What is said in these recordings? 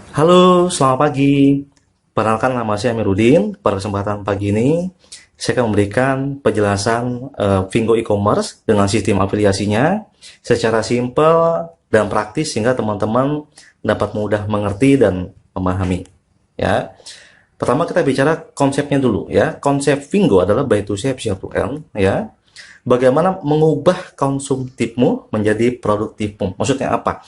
Halo, selamat pagi. Perkenalkan nama saya Amiruddin. Pada kesempatan pagi ini, saya akan memberikan penjelasan Vingo e-commerce dengan sistem afiliasinya secara simpel dan praktis sehingga teman-teman dapat mudah mengerti dan memahami. Ya, pertama kita bicara konsepnya dulu ya. Konsep Vingo adalah buy to save, share to earn ya. Bagaimana mengubah konsumtifmu menjadi produktifmu? Maksudnya apa?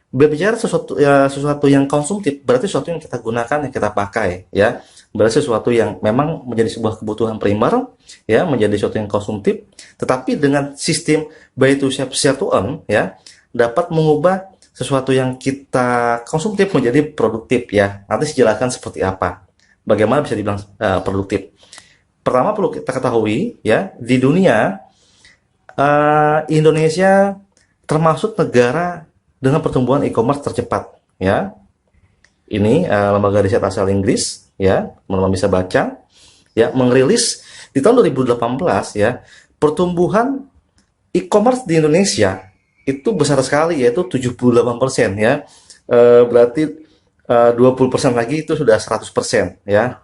Berbicara sesuatu yang konsumtif berarti sesuatu yang kita gunakan, yang kita pakai ya, berarti sesuatu yang memang menjadi sebuah kebutuhan primer ya, menjadi sesuatu yang konsumtif, tetapi dengan sistem buy to save, share to earn ya, dapat mengubah sesuatu yang kita konsumtif menjadi produktif ya. Nanti saya jelaskan seperti apa, bagaimana bisa dibilang produktif. Pertama perlu kita ketahui ya, di dunia Indonesia termasuk negara dengan pertumbuhan e-commerce tercepat ya. Ini lembaga riset asal Inggris ya, teman-teman bisa baca ya, merilis di tahun 2018 ya, pertumbuhan e-commerce di Indonesia itu besar sekali, yaitu 78% ya. Berarti 20% lagi itu sudah 100% ya.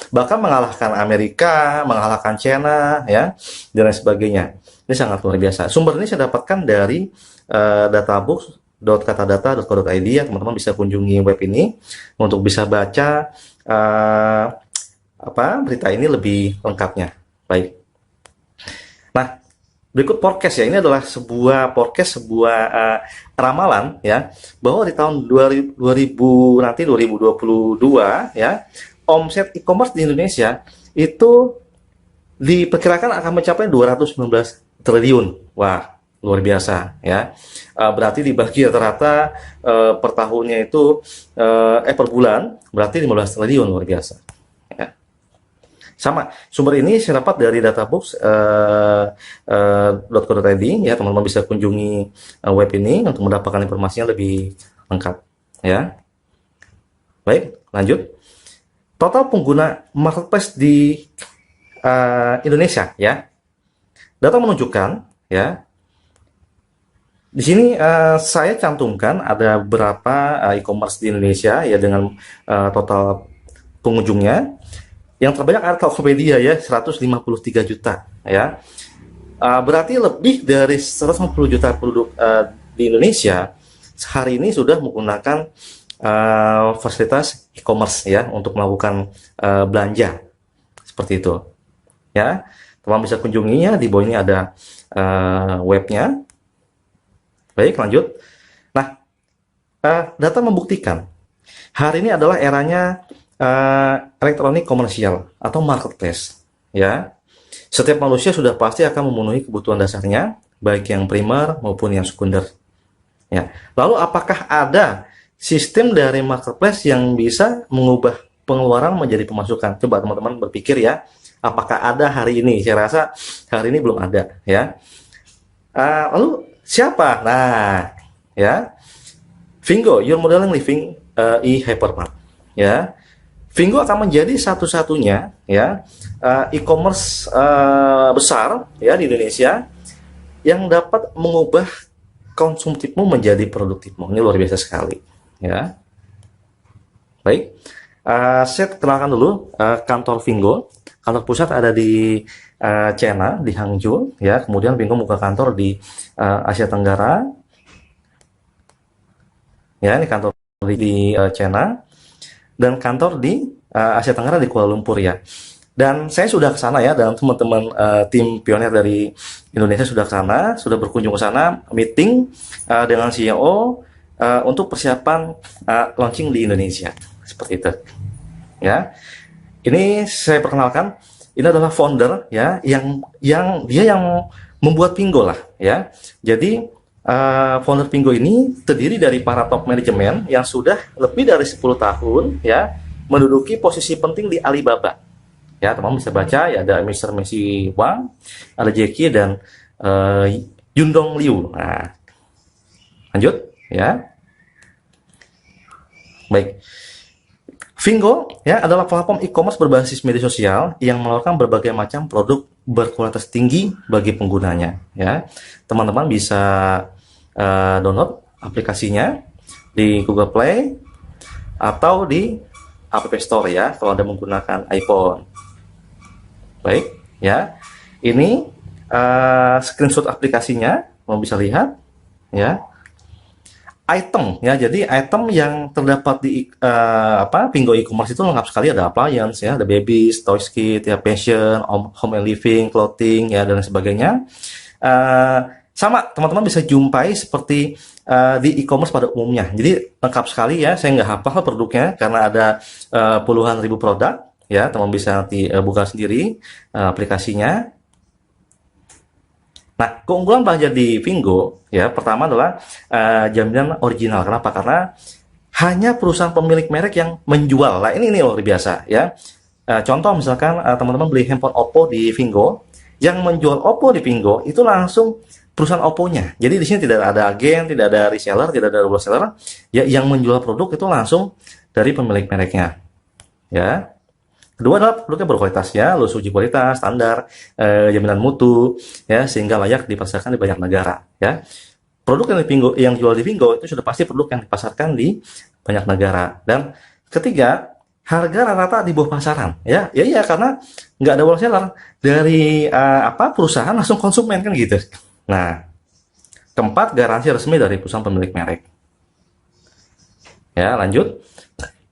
Bahkan mengalahkan Amerika, mengalahkan China ya, dan lain sebagainya. Ini sangat luar biasa. Sumber ini saya dapatkan dari databooks.katadata.co.id ya, teman-teman bisa kunjungi web ini untuk bisa baca berita ini lebih lengkapnya. Baik. Nah, berikut forecast ya. Ini adalah sebuah forecast, sebuah ramalan ya, bahwa di tahun 2000 nanti 2022 ya, omset e-commerce di Indonesia itu diperkirakan akan mencapai 219 triliun. Wah, luar biasa ya. Berarti dibagi rata-rata per tahunnya itu per bulan berarti 15 triliun, luar biasa. Ya. Sama, sumber ini saya dapat dari databooks.co.id ya, teman-teman bisa kunjungi web ini untuk mendapatkan informasinya lebih lengkap ya. Baik, lanjut. Total pengguna marketplace di Indonesia ya. Data menunjukkan ya, di sini saya cantumkan ada beberapa e-commerce di Indonesia ya, dengan total pengunjungnya. Yang terbanyak ada Tokopedia ya, 153 juta ya. Berarti lebih dari 150 juta penduduk di Indonesia hari ini sudah menggunakan fasilitas e-commerce ya, untuk melakukan belanja seperti itu ya. Teman bisa kunjunginya, di bawah ini ada webnya. Baik, lanjut. Nah, data membuktikan hari ini adalah eranya elektronik komersial atau marketplace ya. Setiap manusia sudah pasti akan memenuhi kebutuhan dasarnya, baik yang primer maupun yang sekunder ya. Lalu apakah ada sistem dari marketplace yang bisa mengubah pengeluaran menjadi pemasukan? Coba teman-teman berpikir ya, apakah ada hari ini? Saya rasa hari ini belum ada ya. Lalu siapa? Nah, ya, Vingo, your modeling living e-hypermart. Ya, Vingo akan menjadi satu-satunya ya e-commerce besar ya di Indonesia yang dapat mengubah konsumtifmu menjadi produktifmu. Ini luar biasa sekali. Ya, baik. Saya kenalkan dulu kantor Vingo. Kantor pusat ada di China, di Hangzhou ya. Kemudian Vingo buka kantor di Asia Tenggara ya, ini kantor di China, dan kantor di Asia Tenggara di Kuala Lumpur ya. Dan saya sudah ke sana ya, dan teman-teman tim pionir dari Indonesia sudah ke sana, sudah berkunjung ke sana, meeting dengan CEO untuk persiapan launching di Indonesia seperti itu ya. Ini saya perkenalkan, ini adalah founder ya, yang dia yang membuat Vingo lah ya. Jadi founder Vingo ini terdiri dari para top manajemen yang sudah lebih dari 10 tahun ya menduduki posisi penting di Alibaba. Ya, teman bisa baca ya, ada Mr. Messi Wang, ada Jackie dan Yundong Liu. Nah, lanjut ya. Baik. Vingo ya adalah platform e-commerce berbasis media sosial yang menawarkan berbagai macam produk berkualitas tinggi bagi penggunanya ya. Teman-teman bisa download aplikasinya di Google Play atau di App Store ya kalau Anda menggunakan iPhone. Baik, ya. Ini screenshot aplikasinya, mau bisa lihat ya. Item ya, jadi item yang terdapat di Pingo e-commerce itu lengkap sekali, ada appliance ya, ada babies, toys kit ya, fashion, home and living, clothing ya, dan sebagainya. Sama teman-teman bisa jumpai seperti di e-commerce pada umumnya. Jadi lengkap sekali ya, saya nggak hafal produknya karena ada puluhan ribu produk ya, teman bisa nanti buka sendiri aplikasinya. Nah, keunggulan belanja di Vingo ya, pertama adalah jaminan original. Kenapa? Karena hanya perusahaan pemilik merek yang menjual. Nah, ini luar biasa ya. Contoh misalkan teman-teman beli handphone Oppo di Vingo, yang menjual Oppo di Vingo itu langsung perusahaan Oppo-nya. Jadi di sini tidak ada agen, tidak ada reseller, tidak ada wholesaler. Ya, yang menjual produk itu langsung dari pemilik mereknya. Ya. Kedua adalah produknya berkualitas ya, lulus uji kualitas, standar, jaminan mutu, ya, sehingga layak dipasarkan di banyak negara. Ya, produk yang yang jual di Vingo itu sudah pasti produk yang dipasarkan di banyak negara. Dan ketiga, harga rata-rata di bawah pasaran. Ya, ya, karena nggak ada wholesaler dari perusahaan langsung konsumen kan gitu. Nah, keempat, garansi resmi dari perusahaan pemilik merek. Ya, lanjut.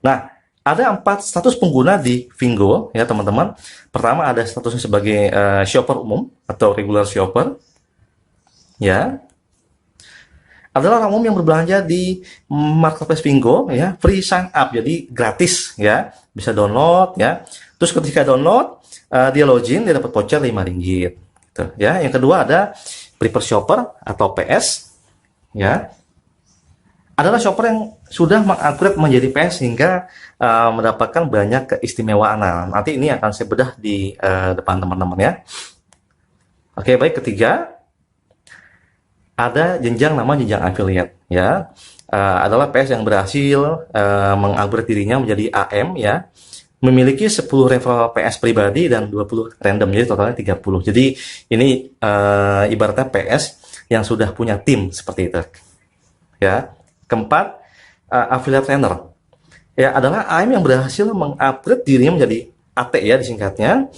Nah, ada 4 status pengguna di Vingo ya teman-teman. Pertama ada statusnya sebagai shopper umum atau regular shopper. Ya. Adalah orang umum yang berbelanja di marketplace Vingo ya, free sign up, jadi gratis ya. Bisa download ya. Terus ketika download dia login, dia dapat voucher Rp5 gitu ya. Yang kedua ada prefer shopper atau PS ya. Adalah shopper yang sudah mengupgrade menjadi PS hingga mendapatkan banyak keistimewaan. Nah, nanti ini akan saya bedah di depan teman-teman ya. Oke, baik. Ketiga, ada jenjang nama jenjang affiliate ya. Adalah PS yang berhasil mengupgrade dirinya menjadi AM ya. Memiliki 10 referral PS pribadi dan 20 random, jadi totalnya 30. Jadi ini ibaratnya PS yang sudah punya tim seperti itu. Ya. Keempat, affiliate trainer. Ya, adalah AM yang berhasil mengupgrade dirinya menjadi AT ya disingkatnya.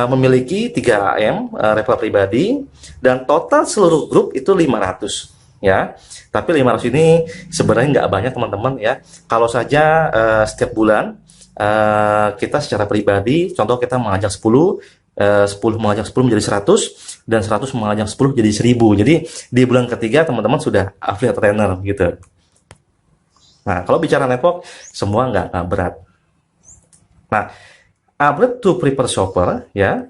Memiliki 3 AM referral pribadi dan total seluruh grup itu 500 ya. Tapi 500 ini sebenarnya nggak banyak teman-teman ya. Kalau saja setiap bulan kita secara pribadi, contoh kita mengajak 10 mengajak 10 menjadi 100 dan 100 mengajak 10 jadi 1000. Jadi di bulan ketiga teman-teman sudah affiliate trainer gitu. Nah, kalau bicara network, semua nggak berat. Nah, upgrade to prefer shopper, ya,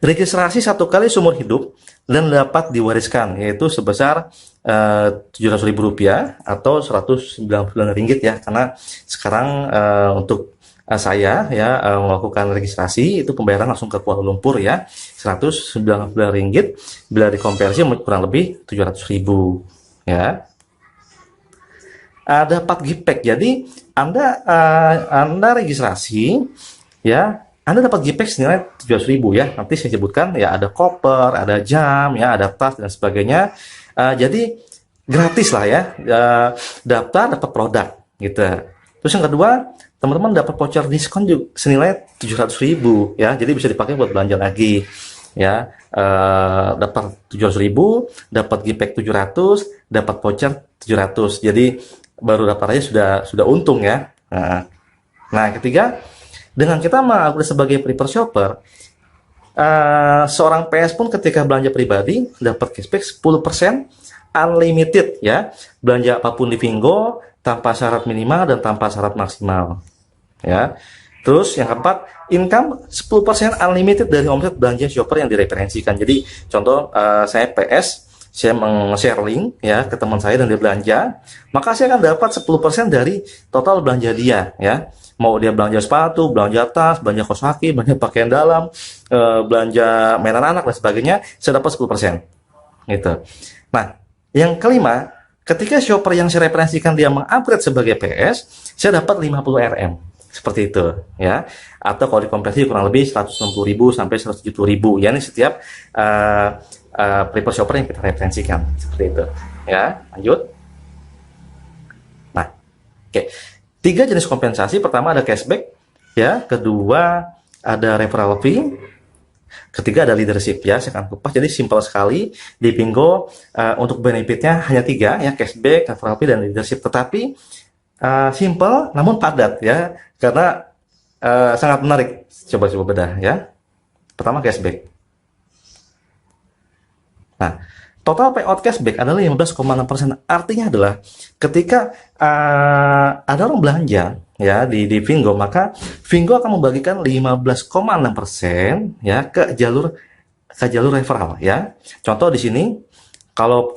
registrasi 1 kali seumur hidup dan dapat diwariskan, yaitu sebesar Rp700.000 atau Rp199 ya, karena sekarang untuk saya ya melakukan registrasi itu pembayaran langsung ke Kuala Lumpur ya, Rp199 bila dikonversi kurang lebih Rp700.000 ya. Dapat gift pack. Jadi Anda registrasi ya, Anda dapat gift pack senilai Rp700.000 ya. Nanti saya sebutkan ya, ada koper, ada jam ya, ada tas dan sebagainya. Jadi gratis lah ya. Daftar dapat produk gitu. Terus yang kedua, teman-teman dapat voucher diskon juga senilai Rp700.000 ya. Jadi bisa dipakai buat belanja lagi ya. Dapat Rp700.000, dapat gift pack 700, dapat voucher 700. Jadi baru dapat aja sudah untung ya. Nah, ketiga, dengan kita mengupgrade sebagai prefer shopper, seorang PS pun ketika belanja pribadi dapat cashback 10% unlimited ya. Belanja apapun di Vingo tanpa syarat minimal dan tanpa syarat maksimal ya. Terus yang keempat, income 10% unlimited dari omset belanja shopper yang direferensikan. Jadi contoh saya PS, saya meng-share link ya ke teman saya dan dia belanja, maka saya akan dapat 10% dari total belanja dia ya. Mau dia belanja sepatu, belanja tas, belanja kaos kaki, belanja pakaian dalam, belanja mainan anak dan sebagainya, saya dapat 10% gitu. Nah, yang kelima, ketika shopper yang saya referensikan dia mengupgrade sebagai PS, saya dapat 50 RM. Seperti itu ya. Atau kalau dikonversi kurang lebih 160.000 sampai 170.000 ya, ini setiap prefer shopper yang kita referensikan seperti itu ya. Lanjut. Nah, oke. tiga jenis kompensasi. Pertama ada cashback, ya. Kedua ada referral fee. Ketiga ada leadership, ya. Saya akan kupas. Jadi simpel sekali di Pingo. Untuk benefitnya hanya tiga, ya, cashback, referral fee, dan leadership. Tetapi simple namun padat, ya, karena sangat menarik. Coba-coba bedah, ya. Pertama cashback. Nah, total payout cashback adalah 15,6%. Artinya adalah ketika ada orang belanja, ya, di Vingo, maka Vingo akan membagikan 15,6%, ya, ke jalur referral, ya. Contoh di sini, kalau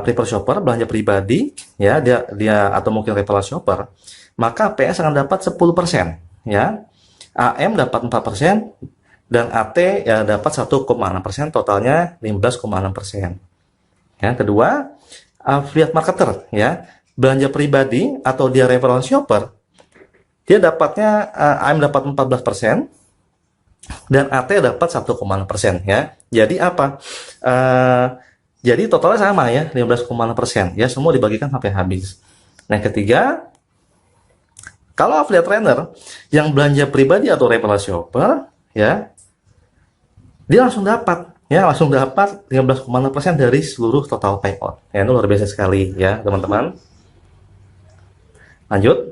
prefer shopper belanja pribadi, ya, dia atau mungkin referral shopper, maka PS akan dapat 10%, ya. AM dapat 4%, dan AT ya dapat 1,6%, totalnya 15,6%. Ya, kedua, affiliate marketer, ya, belanja pribadi atau dia referral shopper, dia dapatnya AM dapat 14% dan AT dapat 1,6%, ya. Jadi apa? Jadi totalnya sama, ya, 15,6%, ya, semua dibagikan sampai habis. Nah, ketiga, kalau affiliate trainer yang belanja pribadi atau referral shopper, ya, dia langsung dapat, ya, 15,6% dari seluruh total payout. Ya, itu luar biasa sekali, ya, teman-teman. Lanjut.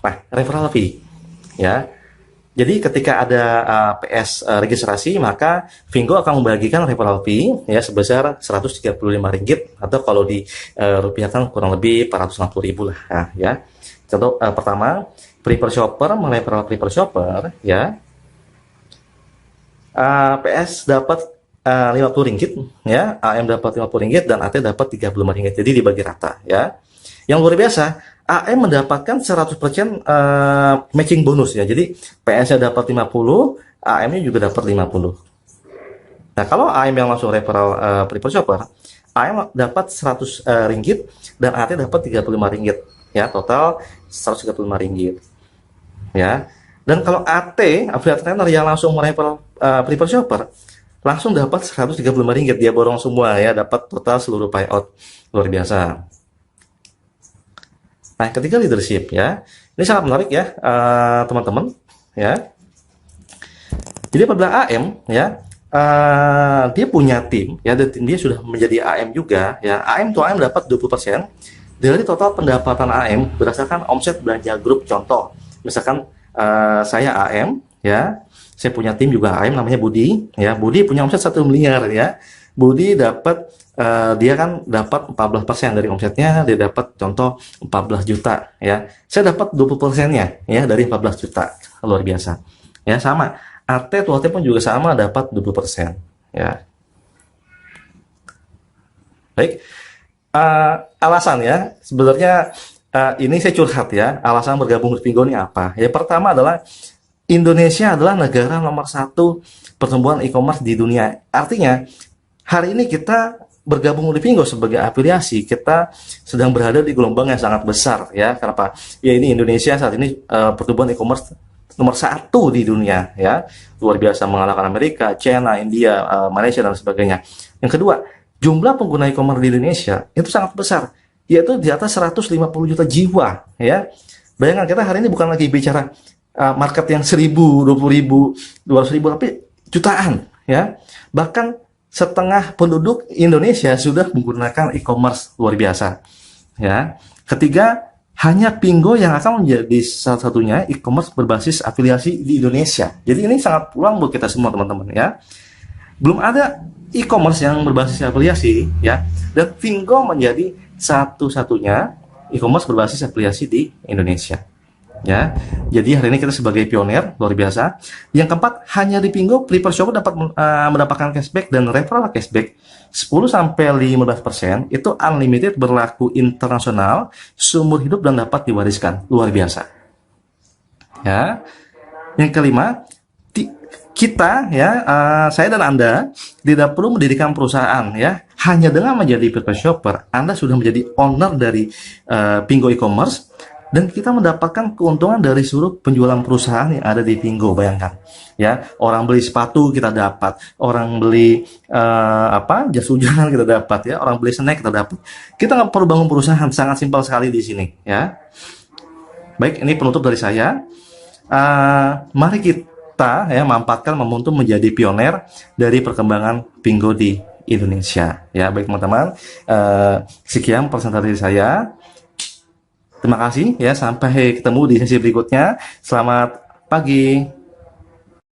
Nah, referral fee, ya. Jadi ketika ada PS registrasi, maka Vingo akan membagikan referral fee, ya, sebesar Rp135, atau kalau di rupiahkan kurang lebih 460.000 lah, ya. Contoh pertama, prefer shopper mereferral prefer shopper, ya. PS dapat Rp50, ya, AM dapat Rp50 dan AT dapat Rp35. Jadi dibagi rata, ya. Yang luar biasa, AM mendapatkan 100% matching bonus, ya. Jadi PS-nya dapat 50, AM-nya juga dapat 50. Nah, kalau AM yang langsung referral prefer shopper, AM dapat Rp100 dan AT dapat Rp35, ya. Total Rp135, ya. Dan kalau AT, affiliate trainer yang langsung mereferral prefer shopper, langsung dapat Rp135. Dia borong semua, ya, dapat total seluruh payout. Luar biasa. Nah, ketiga leadership, ya. Ini sangat menarik, ya, teman-teman, ya. Jadi apabila AM, ya, dia punya tim, ya, dan dia sudah menjadi AM juga, ya. AM tuh AM dapat 20% dari total pendapatan AM berdasarkan omset belanja grup. Contoh, misalkan saya AM, ya, saya punya tim juga AM namanya Budi, ya. Budi punya omset 1 miliar, ya. Budi dapat dia kan dapat 14% dari omsetnya, dia dapat contoh 14 juta, ya. Saya dapat 20%-nya, ya, dari 14 juta. Luar biasa. Ya, sama. AT pun juga sama, dapat 20%, ya. Baik. Alasan, ya, sebenarnya ini saya curhat, ya, alasan bergabung di Vingo ini apa? Ya, pertama adalah Indonesia adalah negara nomor 1 pertumbuhan e-commerce di dunia. Artinya, hari ini kita bergabung di Vingo sebagai afiliasi, kita sedang berada di gelombang yang sangat besar, ya. Kenapa? Ya, ini Indonesia saat ini pertumbuhan e-commerce nomor 1 di dunia, ya. Luar biasa, mengalahkan Amerika, China, India, Malaysia, dan sebagainya. Yang kedua, jumlah pengguna e-commerce di Indonesia itu sangat besar, yaitu di atas 150 juta jiwa, ya. Bayangkan, kita hari ini bukan lagi bicara market yang 1.000, 20.000, 200.000, tapi jutaan, ya. Bahkan setengah penduduk Indonesia sudah menggunakan e-commerce. Luar biasa, ya. Ketiga, hanya Pingo yang akan menjadi salah satunya e-commerce berbasis afiliasi di Indonesia. Jadi ini sangat peluang buat kita semua, teman-teman, ya. Belum ada e-commerce yang berbasis afiliasi, ya, dan Vingo menjadi satu-satunya e-commerce berbasis afiliasi di Indonesia, ya. Jadi hari ini kita sebagai pionir, luar biasa. Yang keempat, hanya di Pingo prefer shopper dapat mendapatkan cashback dan referral cashback 10-15%, itu unlimited, berlaku internasional, seumur hidup, dan dapat diwariskan. Luar biasa, ya. Yang kelima, kita, ya, saya dan Anda tidak perlu mendirikan perusahaan, ya. Hanya dengan menjadi prefer shopper, Anda sudah menjadi owner dari Pingo e-commerce, dan kita mendapatkan keuntungan dari seluruh penjualan perusahaan yang ada di Pingo. Bayangkan, ya, orang beli sepatu kita dapat, orang beli jas hujan kita dapat, ya, orang beli snack kita dapat. Kita nggak perlu bangun perusahaan, sangat simpel sekali di sini, ya. Baik, ini penutup dari saya. Mari kita ya manfaatkan momentum menjadi pioner dari perkembangan Pingo di Indonesia. Ya, baik teman-teman. Sekian presentasi dari saya. Terima kasih ya, sampai ketemu di sesi berikutnya. Selamat pagi.